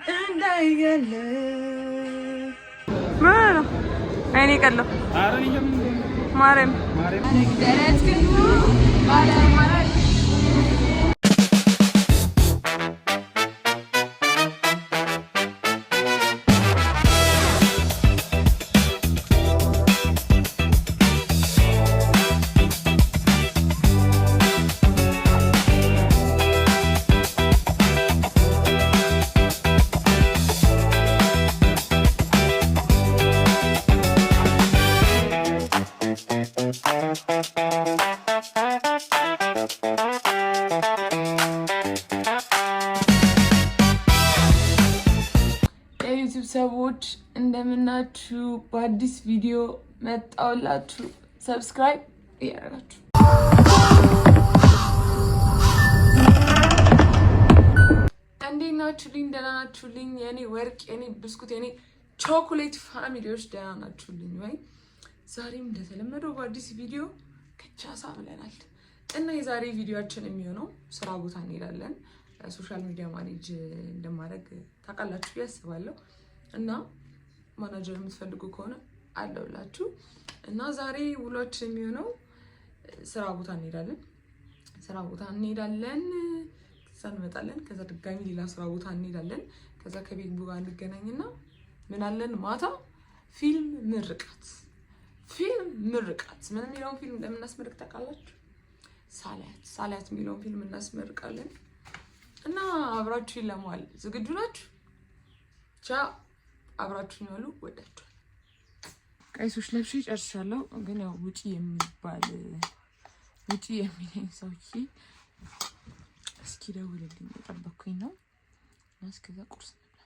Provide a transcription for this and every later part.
እንዳይገለ ማራ አይኔ ቀሎ ማረም ደረት ግን ባለ ማራ ሰዎች እንደምናችሁ በአዲስ ቪዲዮ መጣውላችሁ ሰብስክራይብ ያደርጋችሁ እንዴት ናችሁልኝ ደህና ናችሁልኝ የኔ ወርቅ የኔ ብስኩት የኔ ቾኮሌት ፋሚሊዎች ደህና ናችሁልኝ ወይ ዛሬም እንደተለመደው በአዲስ ቪዲዮ ከቻሳ ብለናል እና የዛሬ ቪዲዮአችን የሚሆነው ስራ ቦታ እንሄዳለን ሶሻል ሚዲያ ማኔጅ እንደማድረግ ታውቃላችሁ ያስባለሁ እና ማናጀር የምትፈልጉ ከሆነ አለውላችሁ እና ዛሬ ውሏችን የሚሆነው ስራ ቦታ እንሄዳለን ከዛ እንመጣለን ከዛ ድጋሚ ሌላ ስራ ቦታ እንሄዳለን ከዛ ከቤት ጋር እንገናኝና ምን አለን ማታ ፊልም ምርቃት ምን የሚለውን ፊልም እንደምናስመርቅ ታውቃላችሁ ሳላያት የሚለውን ፊልም እናስመርቃለን እና አብራችሁ ለማዋል ዝግጁ ናችሁ ቻው አብራችሁ ነው ወዳችሁ ቀይሶች ለብሼ ጨርሻለሁ ግን ያው ውጪ የሚለኝ ሰውዬ እስኪ ደውልልኝ ተጠበቅኩኝ ነው እስከዛ ቁርስ እንብላ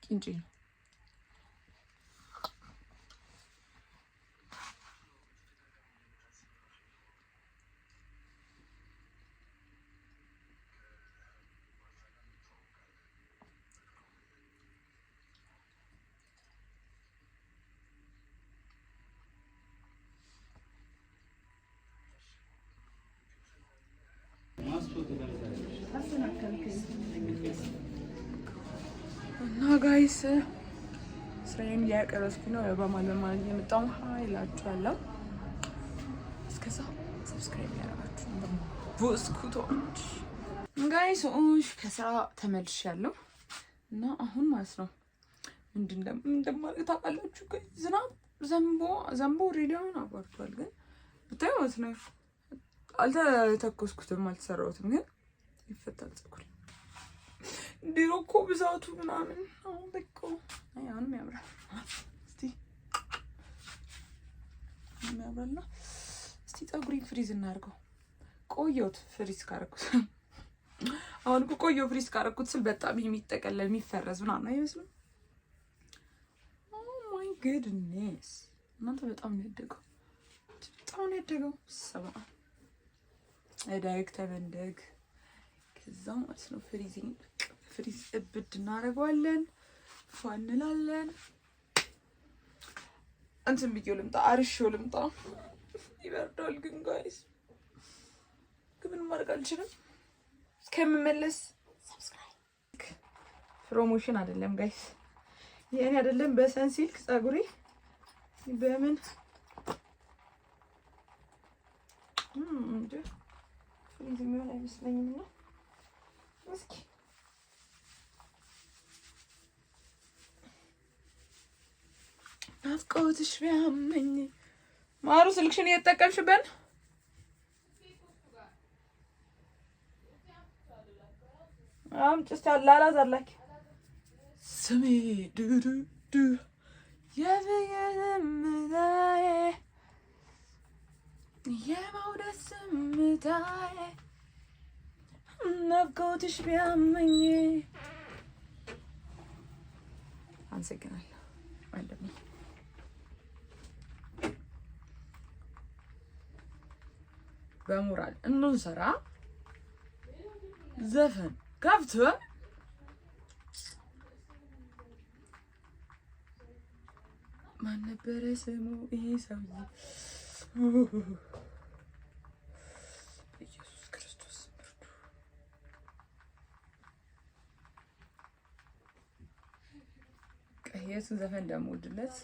ቂንጬ ነው እና ጋይስ ስራዬን እያቀረስኩ ነው በማለት የመጣው ሀይላችኋለሁ እስከዛ ሰብስክራይብ ያደርጋችሁ ብስኩቶች ጋይስ ከስራ ተመልሻለሁ እና አሁን ማለት ነው እንደማለት ታውቃላችሁ ዝናብ ዘንቦ ሬዲዮን አቋርጧል ግን ብታዩት ነው አልተተኮስኩትም አልተሰራሁትም ግን ይፈታል ፀጉር ድሮ እኮ ብዛቱ ምናምን አሁን በቃ አሁንም ያምራል እስቲ ፀጉሬን ፍሪዝ እናድርገው ቆየሁት ፍሪዝ ካረኩት አሁን እኮ ቆየሁ ፍሪዝ ካረኩት ስል በጣም የሚጠቀለል የሚፈረዝ ምናምን አይመስልም ኦ ማይ ጉድነስ እናንተ በጣም ነው ያደገው ሰባ ተበንደግ ከዛ ማለት ነው ፍሪዝ እብድ እናደርገዋለን ፋንላለን እንትን ቢዩ ልምጣ አርሽው ልምጣ ይበርዳል ግን ጋይስ ግን ማድረግ አልችልም እስከምመለስ ሰብስክራይብ ፕሮሞሽን አይደለም ጋይስ የኔ አይደለም በሰንሲልክ ፀጉሬ በምን ፍሪዝ የሚሆን አይመስለኝም ነው እስኪ ናፍቆትሽ ቢያመኝ ማሩ ስልክሽን እየተጠቀምሽበት እስኪ ላላዛላኪ ስሜ ዱዱዱ የበየምዳዬ የመውደድ ስምታዬ ናፍቆትሽ ቢያመኝ አመሰግናለሁ ወንድሜ በሞራል እንሰራ ዘፈን ከፍቶ ማን ነበረ ስሙ ይሄ ሰውዬ የእሱን ዘፈን እንደምወድለት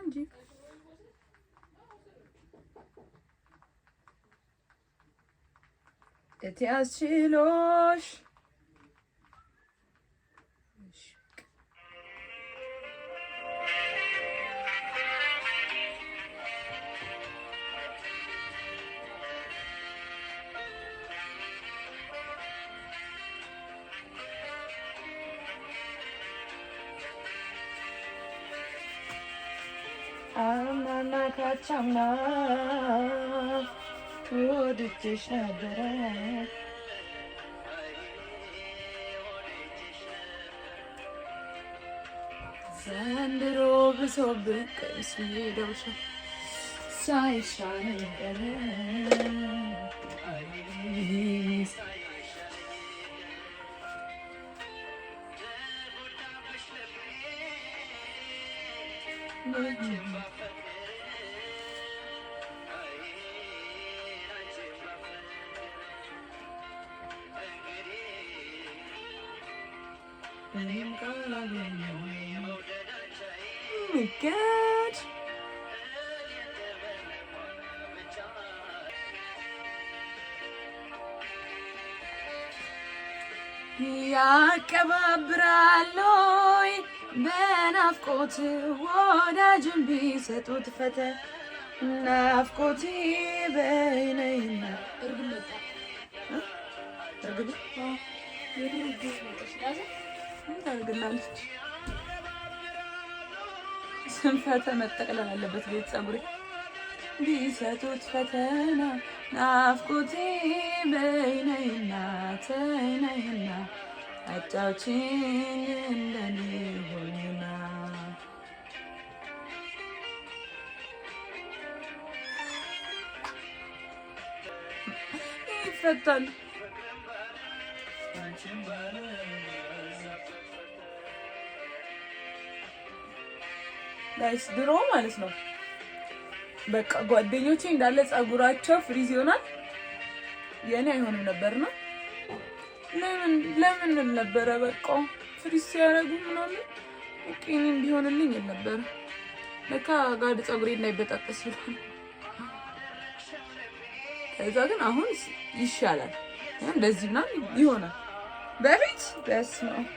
እንጂ እቲ አስችሎሽ አምናና ካቻምና ወድጄሽ ነበረ ዘንድሮ ብሶብኝ ቀስ ሄደውሽ ሳይሻለኝ ቀረ Oh my God. ያቀባብራለይ በናፍቆት ወዳጅን ቢሰጡት ፈተ ናፍቆቴ በይነይና ስንፈተ መጠቅለል አለበት ቤት ፀጉሬ ቢሰጡት ፈተና ናፍቆቴ በይነይና ተይነይና አጫውችኝ እንደኔ ሆኝና ይፈታል ጋይስ ድሮ ማለት ነው በቃ ጓደኞቼ እንዳለ ፀጉራቸው ፍሪዝ ይሆናል የኔ አይሆንም ነበር ነው ለምን ነበር በቃ ፍሪዝ ሲያረጉ ምናምን እኔ እንዲሆንልኝ ነበር ለካ ጋድ ፀጉሬ እንዳይበጣጠስ ይላል ከዛ ግን አሁን ይሻላል እንደዚህ ምናምን ይሆናል በፊት በስመ አብ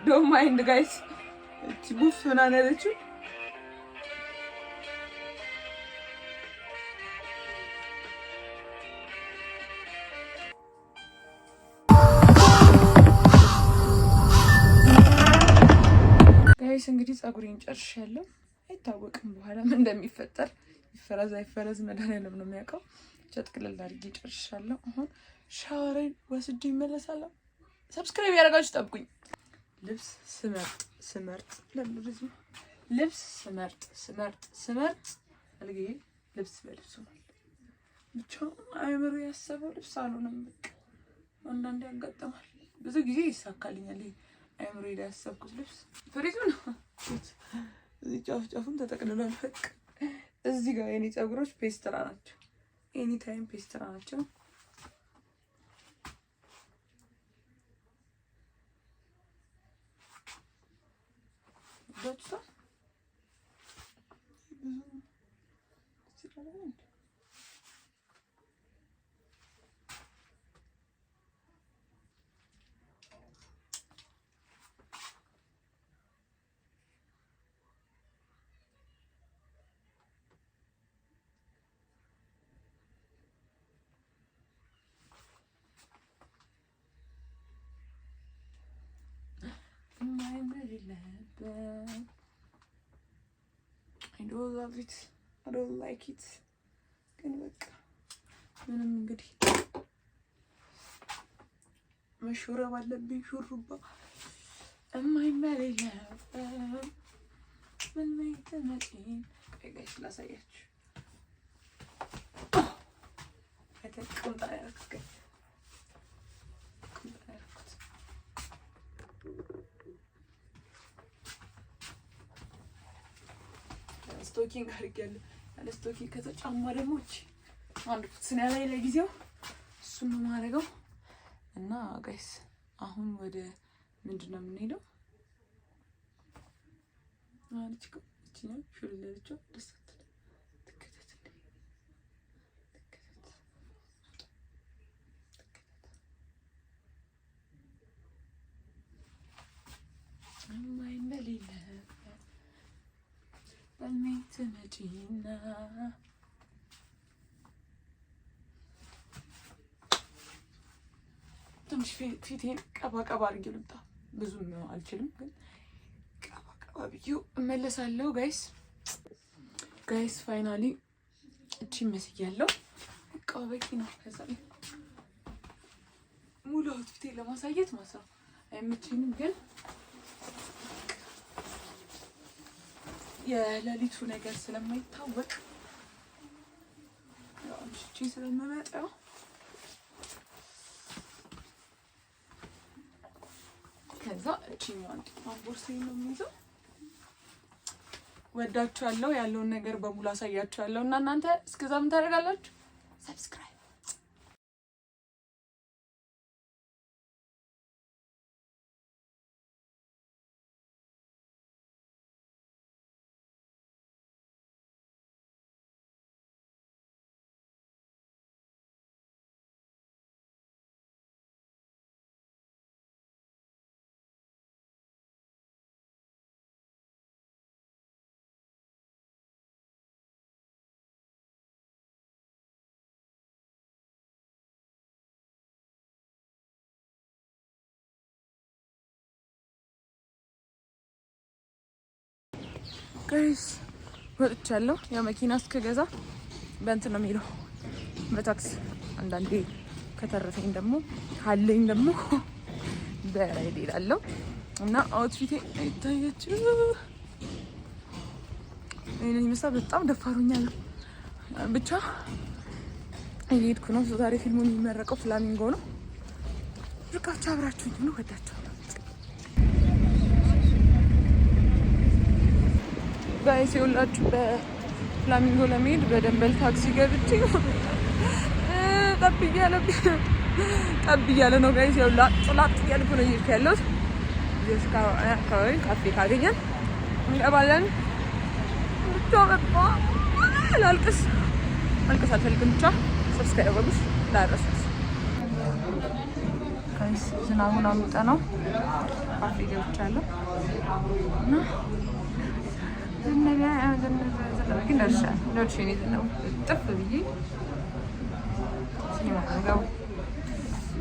Don't mind guys. It's buff ምናምን ያለችው ጋይስ እንግዲህ ፀጉሬን ጨርሻለሁ አይታወቅም በኋላ ምን እንደሚፈጠር ይፈረዝ አይፈረዝ መድኃኒዓለም ነው የሚያውቀው ጨጥቅልል አድርጌ ጨርሻለሁ አሁን ሻወሬን ወስጄ እመለሳለሁ ሰብስክራይብ ያደርጋችሁ ጠብቁኝ ልብስ ስመርጥ አልጌ ልብስ በልብሱ ብቻ አይምሮ ያሰበው ልብስ አልሆነም በቃ አንዳንዴ ያጋጥማል ብዙ ጊዜ ይሳካልኛል አይምሮ ያሰብኩት ልብስ ፍሪዝ ነው እዚህ ጫፉን ተጠቅልሏል በቃ እዚህ ጋር የኔ ፀጉሮች ፔስትራ ናቸው ኤኒ ታይም ፔስትራ ናቸው Dostum. I don't love it. I don't like it. ግን በቃ ምንም እንግዲህ መሹረብ አለብኝ ሹሩባ እማይመለያ ምን ማይተመጪን ጋይስ ላሳያችሁ ከተቀምጣ ያረከከ ስቶኪንግ አድርጌያለሁ። ያለ ስቶኪንግ ከተጫማ ደግሞ አንድ ስና ላይ ለጊዜው እሱን ነው የማደርገው። እና ጋይስ አሁን ወደ ምንድን ነው የምንሄደው? አንቺ እቺኛ ሹልለልቾ ደስታ በልሜት መጪና ትንሽ ፊቴን ቀባ አድርጌ ልምጣ። ብዙም አልችልም ግን ቀባ ብዬው እመለሳለሁ። ጋይስ ፋይናሊ እቺ መስያለሁ። በቃ በቂ ነው። ከዛ ሙሉ አውትፊቴን ለማሳየት ማሰብ አይመችኝም ግን የሌሊቱ ነገር ስለማይታወቅ ያው እቺ ስለምመጣው ከዛ እቺ ቦርሳዬን ነው የሚይዘው። ወዳችኋለሁ። ያለውን ነገር በሙሉ አሳያችኋለሁ እና እናንተ እስከዛ ምን ታደርጋላችሁ? ሰብስክራይብ ጋይስ ወጥቻለሁ። ያው መኪና እስከገዛ በእንትን ነው የሚለው በታክሲ አንዳንዴ ከተረፈኝ ደግሞ ካለኝ ደግሞ በራይድ እሄዳለሁ እና አውትፊቴ ይታያችሁ እኔ መስላ በጣም ደፋሩኛለሁ። ብቻ እየሄድኩ ነው። ዛሬ ፊልሙን የሚመረቀው ፍላሚንጎ ነው። ብቻ አብራችሁኝ ነው። ወዳችኋለሁ። ጋይስ ይኸውላችሁ በፍላሚንጎ ለመሄድ በደንበል ታክሲ ገብቼ ጠብ እያለ ነው ጋይስ። ላጥ እያልኩ ነው እየሄድኩ ያለሁት። እዚህ አካባቢ ካፌ ካገኘን እንገባለን። ብቻ በቃ ላልቅስ አልፈልግም። ብቻ ሰብስክራይብ አድርጉ እንዳትረሱ ጋይስ። ዝናቡን አምጣ ነው ካፌ ገብቻለሁ እና ግን ደርሼ ነው ጥፍ ብዬ ሲማገው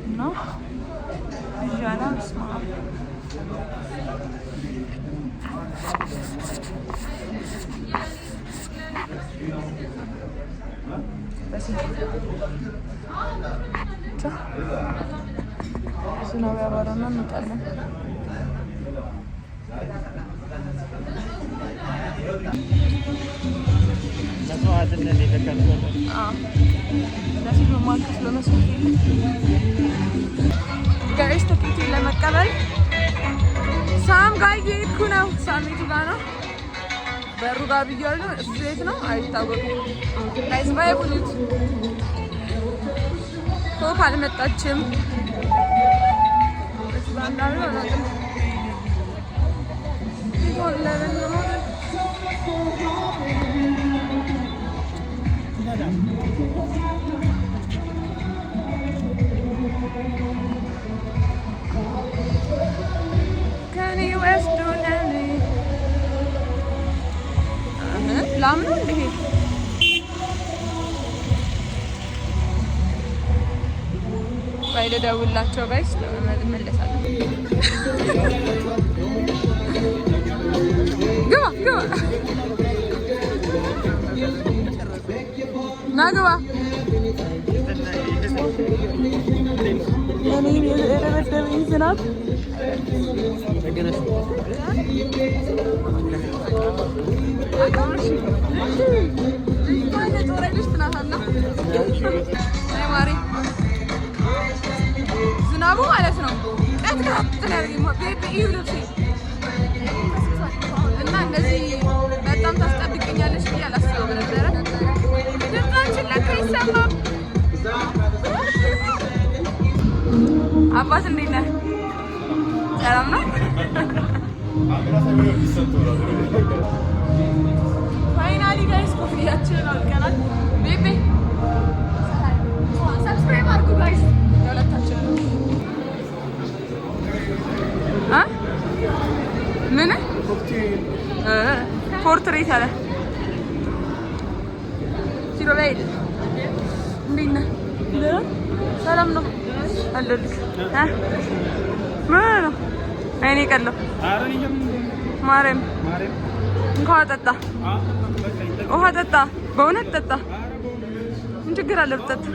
እና ይዣላ ስማ ዝናብ ያባራና እንወጣለን። ጋይስ ትኬቴን ለመቀበል ሳም ጋር እየሄድኩ ነው። ሳሚቱ ጋር ነው በሩ ጋር ብያለሁ። እሱ ቤት ነው አይታወቅም። ጋይስ ባይ ብሉት ኮክ አልመጣችም። ከኔ ወስዱን ላምኑ እንዴ ባይደ ደውላቸው ጋይስ መለሳለሁ። ግባ ናግባ እኔ የደበደበኝ ዝናብ ዝናቡ ማለት ነው እና እንደዚህ በጣም ታስጠብቀኛለች አባት እንዴት ነህ? ሰላም ነው? ፋይናሊ ጋይስ ኮፍያችንን አልቀናል። ቤቤ ሰብስክራይብ አድርጉ ጋይስ የሁለታችን ምን ፖርትሬት አለ ሲሮቤል እንዴት ነህ? ሰላም ነው አለልክ ምን ነው አይኔ ቀለው ማርያም እንኳን ጠጣ ውሃ ጠጣ በእውነት ጠጣ ምን ችግር አለ ብጠጣ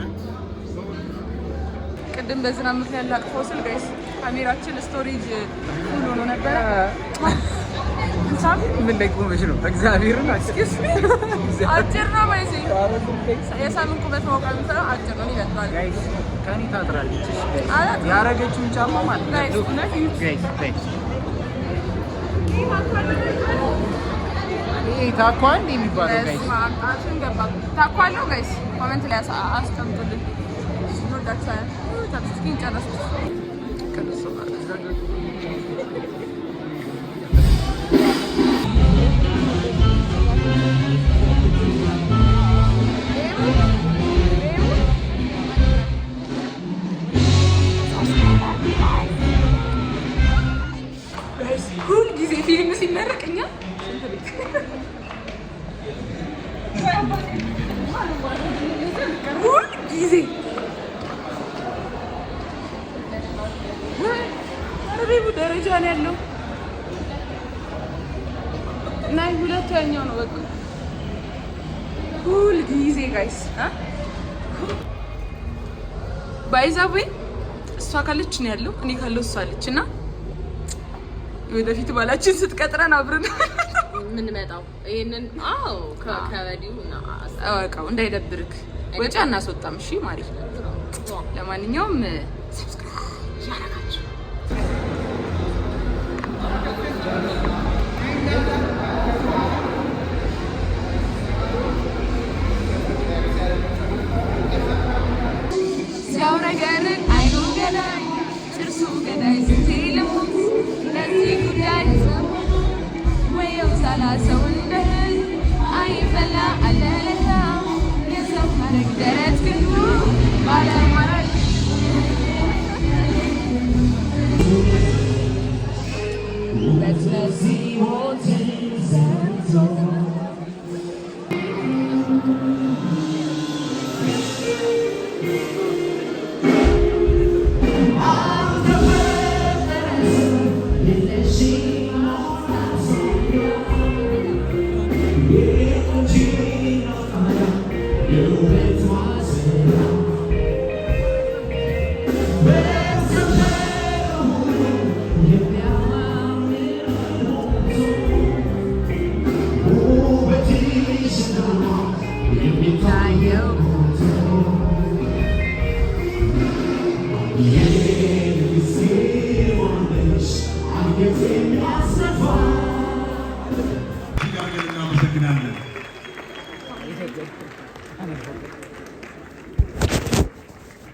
ቅድም በዝናብ ምክንያት ላቅፎ ስል ጋይስ ካሜራችን ስቶሬጅ ፉል ሆኖ ነበረ ምን ላይ ቆመሽ ነው እግዚአብሔርን አጭር ነው ማለት የሳምንት ቁመት ማወቅ የምንሰራው አጭር ነው ይበልጣል ጋይስ ከኔ ታጥራለች ያረገችውን ጫማ ማለት ነው ጋይስ ይሄ ታኳል የሚባለው ጋይስ አጥን ገባ ታኳለው ጋይስ ኮሜንት ላይ አስቀምጡልኝ እንወዳችኋለን ታጥቂን ጨረስኩ ሁል ጊዜ ፊልም ሲመረቅኛ ሁል ጊዜ አረቤቡ ደረጃ ነው ያለው እና ሁለተኛው ነው በቃ ሁል ጊዜ ጋይስ ባይዛዌ እሷ ካለች ነው ያለው እኔ ካለው እሷ አለች እና ወደፊት ባላችን ስትቀጥረን አብረን ምን መጣው ይሄንን ከወዲሁ አውቃው እንዳይደብርክ ወጪ አናስወጣም እሺ ማሪ ለማንኛውም ሰብስክራይብ ያረጋችሁ ሲያውረገንን አይኑ ገዳይ ጥርሱ ገዳይ ስትልም ለዚህ ጉዳይ ወየው ሳላሰው እንደህል አይበላ አለለታ የሰው ማረግ ደረት ግንቡ ባለማረግ በትነዚህ ሞት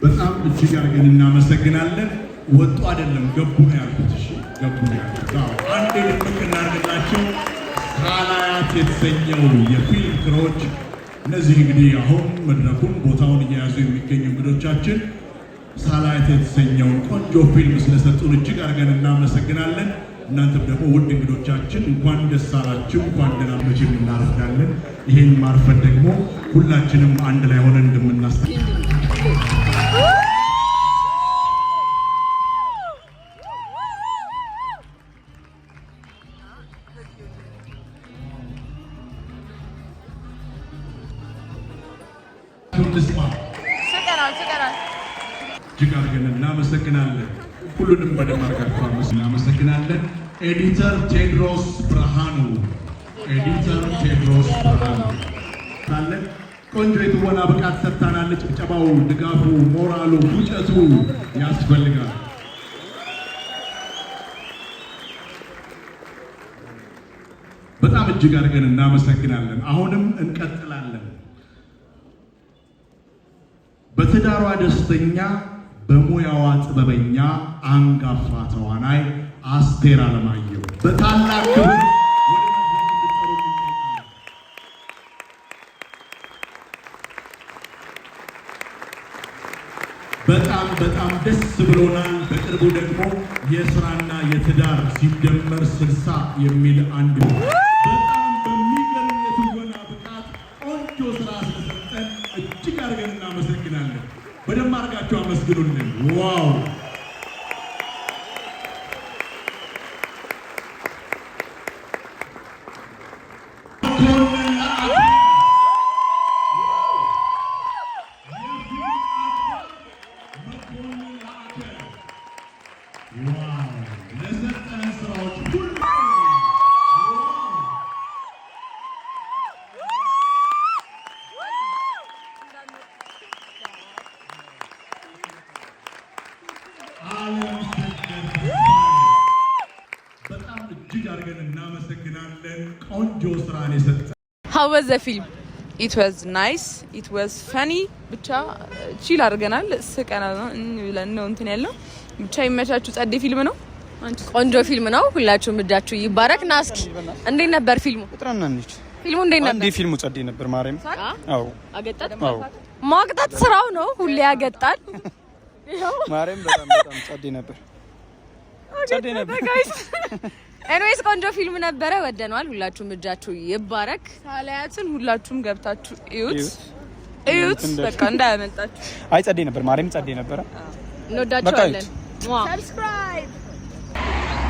በጣም እጅግ አድርገን እናመሰግናለን። ወጡ አይደለም ገቡ ነው ያሉት። እሺ ገቡ ነው ያሉት። አንዴ ልክ እናድርግላቸው። ሳላያት የተሰኘው የፊልም ክሮች እነዚህ እንግዲህ አሁን መድረኩን ቦታውን እየያዙ የሚገኙ እንግዶቻችን ሳላያት የተሰኘውን ቆንጆ ፊልም ስለሰጡን እጅግ አድርገን እናመሰግናለን። እናንተም ደግሞ ውድ እንግዶቻችን እንኳን ደስ አላችሁ፣ እንኳን ደህና መቼም እናረፍዳለን። ይሄን ማርፈድ ደግሞ ሁላችንም አንድ ላይ ሆነን እንደምናስተካክል እጅግ አድርገን እናመሰግናለን። ሁሉንም በደንብ አድርጋችሁ እናመሰግናለን። ኤዲተር ቴድሮስ ብርሃኑ ታለን ቆንጆ የትወና ብቃት ሰጥታናለች። ጭብጨባው፣ ድጋፉ፣ ሞራሉ፣ ፉጨቱ ያስፈልጋል። በጣም እጅግ አድርገን እናመሰግናለን። አሁንም እንቀጥላለን። በትዳሯ ደስተኛ በሙያዋ ጥበበኛ አንጋፋ ተዋናይ አስቴር አለማየሁ በታላቅ ክብር በጣም ደስ ብሎናል። በቅርቡ ደግሞ የስራና የትዳር ሲደመር 60 የሚል አንድ በጣም በሚገርም የትወና ብቃት ቆንጆ ስራ ስለሰጠን እጅግ አድርገን እናመሰግናለን። በደንብ አድርጋችሁ አመስግኑልን። ዋው! በጣም እጅግ አድርገን እናመሰግናለን። ቆንጆ ስራን የሰጠ How was the film? It was nice. It was funny. ብቻ ቺል አድርገናል። ስቀናል ነው ብለን ነው እንትን ያለው ብቻ ይመቻችሁ። ጸዴ ፊልም ነው። ቆንጆ ፊልም ነው። ሁላችሁም እጃችሁ ይባረክ። ና እስኪ እንዴት ነበር ፊልሙ? ጥራናንች ፊልሙ እንዴት ነበር? አንዴ ፊልሙ ጸዴ ነበር። ማርያም አዎ፣ አገጣጥ አዎ፣ ማቅጣት ስራው ነው። ሁሌ ያገጣል። ማርያም በጣም ጸዴ ነበር። ጸዴ ነበር ጋይስ። ኤኒዌይስ ቆንጆ ፊልም ነበረ። ወደነዋል። ሁላችሁም እጃችሁ ይባረክ። ሳላያትን ሁላችሁም ገብታችሁ እዩት። በቃ እንዳያመልጣችሁ። አይ ጸዴ ነበር። ማርያም ጸዴ ነበር። እንወዳችኋለን። ሰብስክራይብ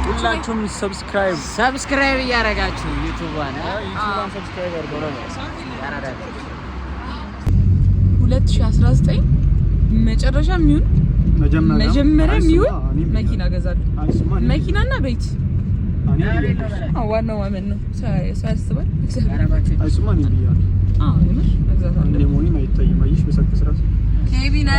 ሁላችሁም ሰብስክራይብ እያደረጋችሁ ዩቲዩብዋን ሰብስክራይብ አድርጉ። 2019 መጨረሻ የሚሆን መጀመሪያ የሚሆን መኪና ገዛለሁ። መኪናና ቤት ዋናው ማመን ነው። ሳያስባል ኬቢ ነው